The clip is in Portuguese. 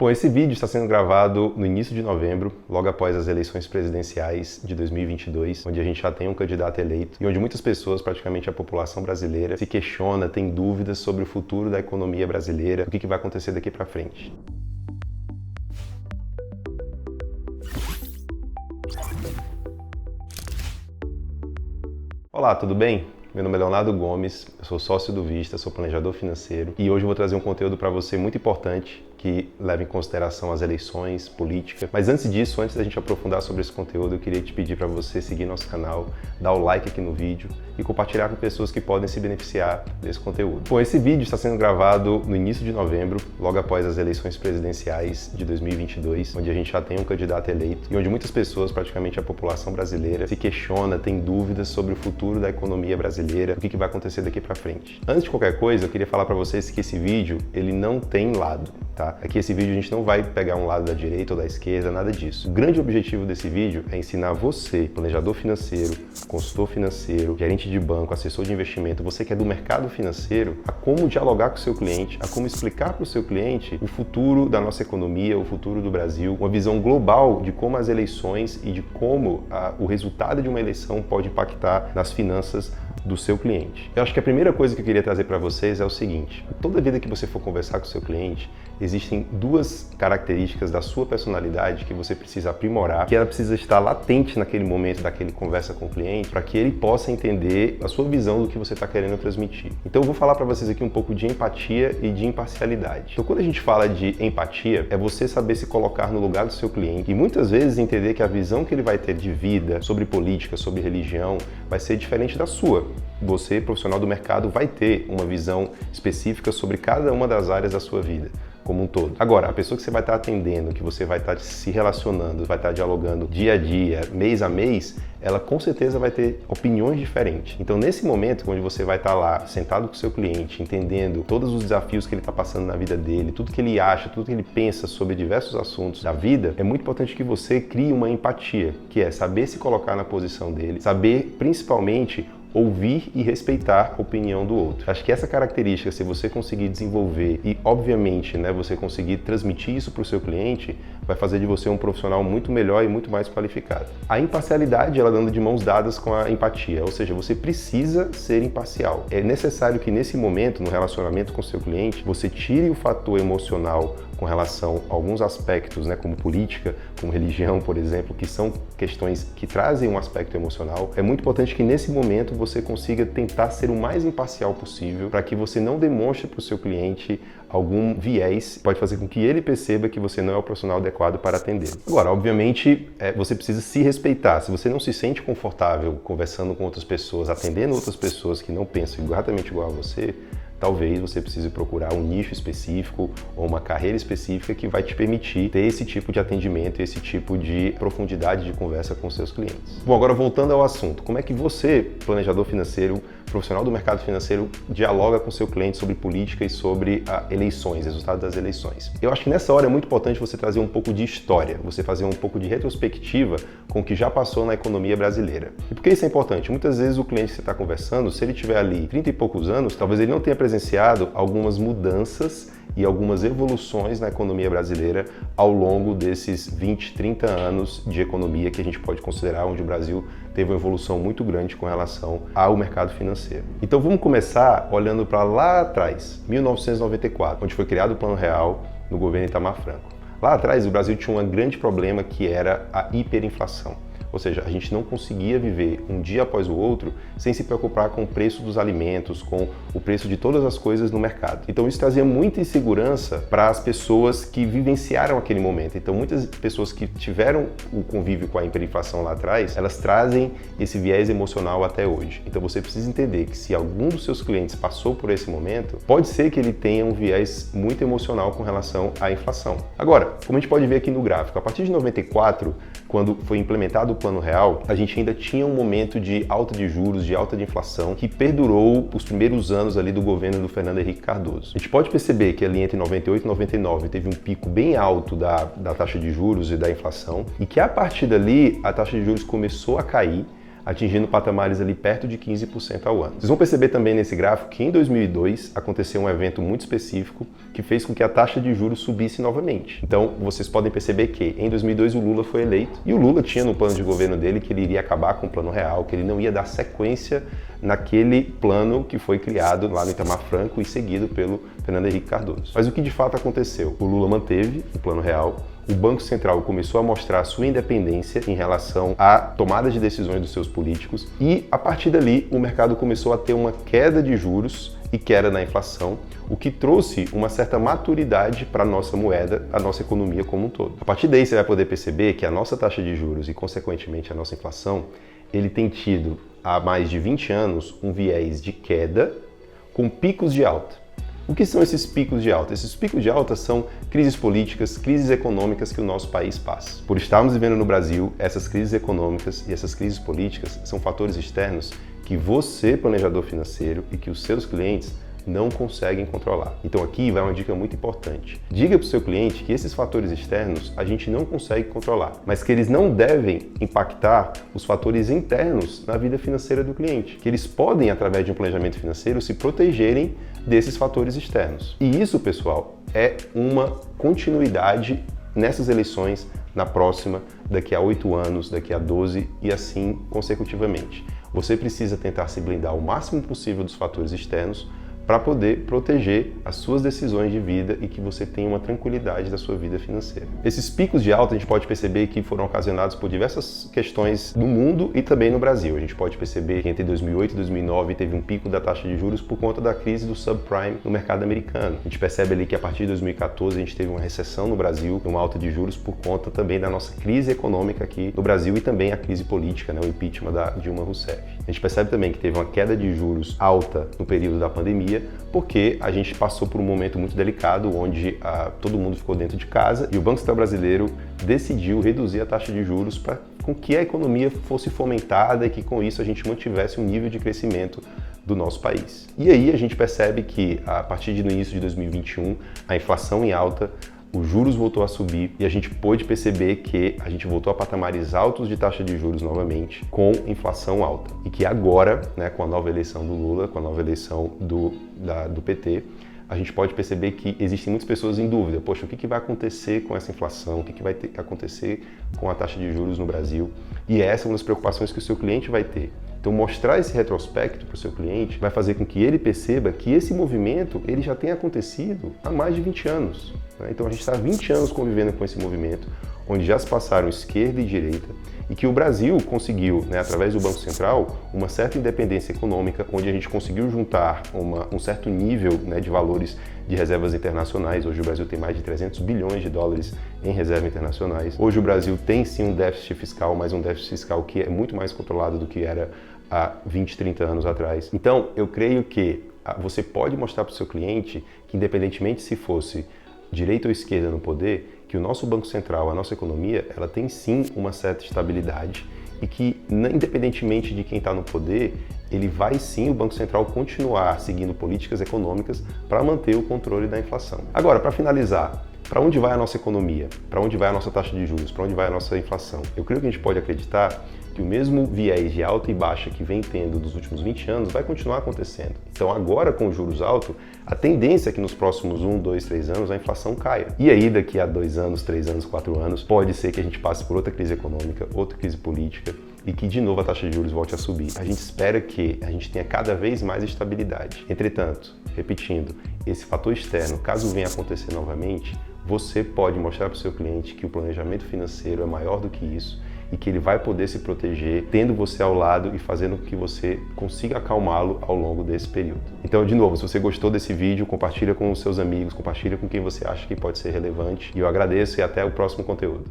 Bom, esse vídeo está sendo gravado no início de novembro, logo após as eleições presidenciais de 2022, onde a gente já tem um candidato eleito e onde muitas pessoas, praticamente a população brasileira, se questiona, tem dúvidas sobre o futuro da economia brasileira, o que vai acontecer daqui para frente. Olá, tudo bem? Meu nome é Leonardo Gomes, eu sou sócio do Vista, sou planejador financeiro e hoje eu vou trazer um conteúdo para você muito importante que leva em consideração as eleições, política. Mas antes disso, antes da gente aprofundar sobre esse conteúdo, eu queria te pedir para você seguir nosso canal, dar o like aqui no vídeo e compartilhar com pessoas que podem se beneficiar desse conteúdo. Bom, esse vídeo está sendo gravado no início de novembro, logo após as eleições presidenciais de 2022, onde a gente já tem um candidato eleito e onde muitas pessoas, praticamente a população brasileira, se questiona, tem dúvidas sobre o futuro da economia brasileira, o que vai acontecer daqui para frente. Antes de qualquer coisa, eu queria falar para vocês que esse vídeo, ele não tem lado, tá? Aqui esse vídeo a gente não vai pegar um lado da direita ou da esquerda, nada disso. O grande objetivo desse vídeo é ensinar você, planejador financeiro, consultor financeiro, gerente de banco, assessor de investimento, você que é do mercado financeiro, a como dialogar com o seu cliente, a como explicar para o seu cliente o futuro da nossa economia, o futuro do Brasil, uma visão global de como as eleições e de como o resultado de uma eleição pode impactar nas finanças do seu cliente. Eu acho que a primeira coisa que eu queria trazer para vocês é o seguinte: toda vida que você for conversar com o seu cliente, existem duas características da sua personalidade que você precisa aprimorar, que ela precisa estar latente naquele momento daquele conversa com o cliente, para que ele possa entender a sua visão do que você está querendo transmitir. Então eu vou falar para vocês aqui um pouco de empatia e de imparcialidade. Então quando a gente fala de empatia, é você saber se colocar no lugar do seu cliente e muitas vezes entender que a visão que ele vai ter de vida, sobre política, sobre religião, vai ser diferente da sua. Você, profissional do mercado, vai ter uma visão específica sobre cada uma das áreas da sua vida como um todo. Agora, a pessoa que você vai estar atendendo, que você vai estar se relacionando, vai estar dialogando dia a dia, mês a mês, ela com certeza vai ter opiniões diferentes. Então, nesse momento, onde você vai estar lá, sentado com o seu cliente, entendendo todos os desafios que ele está passando na vida dele, tudo que ele acha, tudo que ele pensa sobre diversos assuntos da vida, é muito importante que você crie uma empatia, que é saber se colocar na posição dele, saber, principalmente, ouvir e respeitar a opinião do outro. Acho que essa característica, se você conseguir desenvolver e, obviamente, você conseguir transmitir isso para o seu cliente, vai fazer de você um profissional muito melhor e muito mais qualificado. A imparcialidade, ela anda de mãos dadas com a empatia, ou seja, você precisa ser imparcial. É necessário que nesse momento, no relacionamento com o seu cliente, você tire o fator emocional com relação a alguns aspectos, como política, como religião, por exemplo, que são questões que trazem um aspecto emocional. É muito importante que nesse momento você consiga tentar ser o mais imparcial possível para que você não demonstre para o seu cliente algum viés, pode fazer com que ele perceba que você não é o profissional adequado para atender. Agora, obviamente, você precisa se respeitar. Se você não se sente confortável conversando com outras pessoas, atendendo outras pessoas que não pensam exatamente igual a você, talvez você precise procurar um nicho específico ou uma carreira específica que vai te permitir ter esse tipo de atendimento, esse tipo de profundidade de conversa com seus clientes. Bom, agora voltando ao assunto, como é que você, planejador financeiro, profissional do mercado financeiro, dialoga com seu cliente sobre política e sobre eleições, resultados das eleições? Eu acho que nessa hora é muito importante você trazer um pouco de história, você fazer um pouco de retrospectiva com o que já passou na economia brasileira. E por que isso é importante? Muitas vezes o cliente que você está conversando, se ele tiver ali 30 e poucos anos, talvez ele não tenha presenciado algumas mudanças e algumas evoluções na economia brasileira ao longo desses 20, 30 anos de economia que a gente pode considerar onde o Brasil teve uma evolução muito grande com relação ao mercado financeiro. Então vamos começar olhando para lá atrás, 1994, onde foi criado o Plano Real no governo Itamar Franco. Lá atrás o Brasil tinha um grande problema que era a hiperinflação. Ou seja, a gente não conseguia viver um dia após o outro sem se preocupar com o preço dos alimentos, com o preço de todas as coisas no mercado. Então isso trazia muita insegurança para as pessoas que vivenciaram aquele momento. Então muitas pessoas que tiveram o convívio com a hiperinflação lá atrás, elas trazem esse viés emocional até hoje. Então você precisa entender que se algum dos seus clientes passou por esse momento, pode ser que ele tenha um viés muito emocional com relação à inflação. Agora, como a gente pode ver aqui no gráfico, a partir de 94, quando foi implementado o Plano Real, a gente ainda tinha um momento de alta de juros, de alta de inflação, que perdurou os primeiros anos ali do governo do Fernando Henrique Cardoso. A gente pode perceber que ali entre 98 e 99 teve um pico bem alto da taxa de juros e da inflação, e que a partir dali a taxa de juros começou a cair, atingindo patamares ali perto de 15% ao ano. Vocês vão perceber também nesse gráfico que em 2002 aconteceu um evento muito específico que fez com que a taxa de juros subisse novamente. Então, vocês podem perceber que em 2002 o Lula foi eleito e o Lula tinha no plano de governo dele que ele iria acabar com o Plano Real, que ele não ia dar sequência naquele plano que foi criado lá no Itamar Franco e seguido pelo Fernando Henrique Cardoso. Mas o que de fato aconteceu? O Lula manteve o Plano Real, o Banco Central começou a mostrar sua independência em relação à tomada de decisões dos seus políticos e, a partir dali, o mercado começou a ter uma queda de juros e queda na inflação, o que trouxe uma certa maturidade para a nossa moeda, a nossa economia como um todo. A partir daí, você vai poder perceber que a nossa taxa de juros e, consequentemente, a nossa inflação, ele tem tido, há mais de 20 anos, um viés de queda com picos de alta. O que são esses picos de alta? Esses picos de alta são crises políticas, crises econômicas que o nosso país passa. Por estarmos vivendo no Brasil, essas crises econômicas e essas crises políticas são fatores externos que você, planejador financeiro, e que os seus clientes não conseguem controlar. Então aqui vai uma dica muito importante. Diga para o seu cliente que esses fatores externos a gente não consegue controlar, mas que eles não devem impactar os fatores internos na vida financeira do cliente. Que eles podem, através de um planejamento financeiro, se protegerem desses fatores externos. E isso, pessoal, é uma continuidade nessas eleições, na próxima, daqui a 8 anos, daqui a 12 e assim consecutivamente. Você precisa tentar se blindar o máximo possível dos fatores externos para poder proteger as suas decisões de vida e que você tenha uma tranquilidade da sua vida financeira. Esses picos de alta a gente pode perceber que foram ocasionados por diversas questões no mundo e também no Brasil. A gente pode perceber que entre 2008 e 2009 teve um pico da taxa de juros por conta da crise do subprime no mercado americano. A gente percebe ali que a partir de 2014 a gente teve uma recessão no Brasil, uma alta de juros por conta também da nossa crise econômica aqui no Brasil e também a crise política, o impeachment da Dilma Rousseff. A gente percebe também que teve uma queda de juros alta no período da pandemia, porque a gente passou por um momento muito delicado, onde todo mundo ficou dentro de casa e o Banco Central brasileiro decidiu reduzir a taxa de juros para com que a economia fosse fomentada e que com isso a gente mantivesse um nível de crescimento do nosso país. E aí a gente percebe que a partir do início de 2021, a inflação em alta, os juros voltou a subir e a gente pôde perceber que a gente voltou a patamares altos de taxa de juros novamente, com inflação alta. E que agora, com a nova eleição do Lula, com a nova eleição do PT, a gente pode perceber que existem muitas pessoas em dúvida. Poxa, o que vai acontecer com essa inflação? O que vai acontecer com a taxa de juros no Brasil? E essa é uma das preocupações que o seu cliente vai ter. Então, mostrar esse retrospecto para o seu cliente vai fazer com que ele perceba que esse movimento ele já tem acontecido há mais de 20 anos. Então, a gente está há 20 anos convivendo com esse movimento, onde já se passaram esquerda e direita, e que o Brasil conseguiu, através do Banco Central, uma certa independência econômica, onde a gente conseguiu juntar um certo nível de valores de reservas internacionais. Hoje o Brasil tem mais de 300 bilhões de dólares em reservas internacionais. Hoje o Brasil tem sim um déficit fiscal, mas um déficit fiscal que é muito mais controlado do que era há 20, 30 anos atrás. Então, eu creio que você pode mostrar para o seu cliente que, independentemente se fosse direita ou esquerda no poder, que o nosso Banco Central, a nossa economia, ela tem sim uma certa estabilidade e que, independentemente de quem está no poder, ele vai sim, o Banco Central, continuar seguindo políticas econômicas para manter o controle da inflação. Agora, para finalizar, para onde vai a nossa economia? Para onde vai a nossa taxa de juros? Para onde vai a nossa inflação? Eu creio que a gente pode acreditar que o mesmo viés de alta e baixa que vem tendo nos últimos 20 anos vai continuar acontecendo. Então agora, com os juros altos, a tendência é que nos próximos 1, 2, 3 anos a inflação caia. E aí daqui a 2 anos, 3 anos, 4 anos, pode ser que a gente passe por outra crise econômica, outra crise política e que de novo a taxa de juros volte a subir. A gente espera que a gente tenha cada vez mais estabilidade. Entretanto, repetindo, esse fator externo, caso venha acontecer novamente, você pode mostrar para o seu cliente que o planejamento financeiro é maior do que isso e que ele vai poder se proteger tendo você ao lado e fazendo com que você consiga acalmá-lo ao longo desse período. Então, de novo, se você gostou desse vídeo, compartilha com os seus amigos, compartilha com quem você acha que pode ser relevante. E eu agradeço e até o próximo conteúdo.